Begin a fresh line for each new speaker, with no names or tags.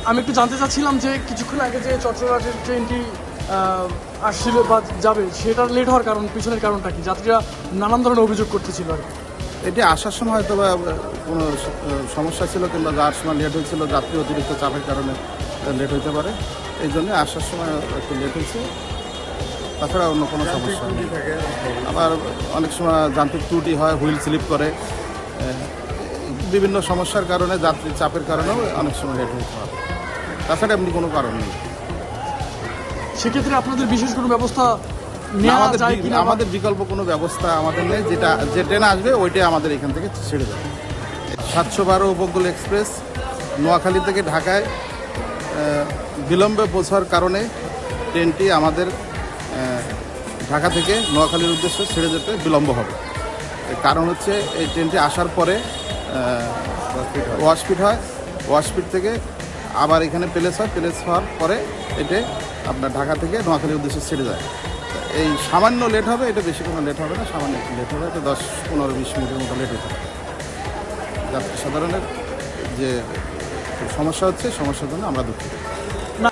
আমি একটু জানতে চাচ্ছিলাম যে কিছুক্ষণ আগে যে চট্টগ্রামের ট্রেনটি আসছিল বা যাবে সেটার লেট হওয়ার কারণ, পিছনের কারণটা কি? যাত্রীরা নানান ধরনের অভিযোগ করতেছিল আর কি।
এটি আসার সময় হয়তো বা কোনো সমস্যা ছিল কিংবা যাওয়ার সময় লেট হয়েছিল, যাত্রী অতিরিক্ত চাপের কারণে লেট হতে পারে। এই জন্যে আসার সময় একটু লেট হয়েছে, তাছাড়া অন্য কোনো সমস্যা নেই। আবার অনেক সময় যান্ত্রিক ত্রুটি হয়, হুইল স্লিপ করে, বিভিন্ন সমস্যার কারণে, যাত্রীর চাপের কারণেও অনেক সময় লেট হতে পারে। তাছাড়া এমনি কোনো কারণ নেই।
সেক্ষেত্রে আপনাদের বিশেষ কোনো ব্যবস্থা নেওয়া যায় কিনা?
আমাদের বিকল্প কোনো ব্যবস্থা আমাদের নেই। যে ট্রেন আসবে ওইটাই আমাদের এখান থেকে ছেড়ে দেবে। 712 উপকূল এক্সপ্রেস নোয়াখালী থেকে ঢাকায় বিলম্বে পৌঁছার কারণে ট্রেনটি আমাদের ঢাকা থেকে নোয়াখালীর উদ্দেশ্যে ছেড়ে যেতে বিলম্ব হবে। কারণ হচ্ছে এই ট্রেনটি আসার পরে ওয়াশপিট হয়, ওয়াশপিট থেকে আবার এখানে প্লেস হয়, প্লেস হওয়ার পরে এটা আপনার ঢাকা থেকে নোয়াখালীর উদ্দেশ্যে ছেড়ে যায়। এই সামান্য লেট হবে, এটা বেশি কোনো লেট হবে না, সামান্য একটু লেট হবে, এটা 10-15-20 মিনিটের মতো লেট হতে হবে। যাত্রী সাধারণের যে সমস্যা হচ্ছে, সমস্যার জন্য আমরা দুঃখিত।
না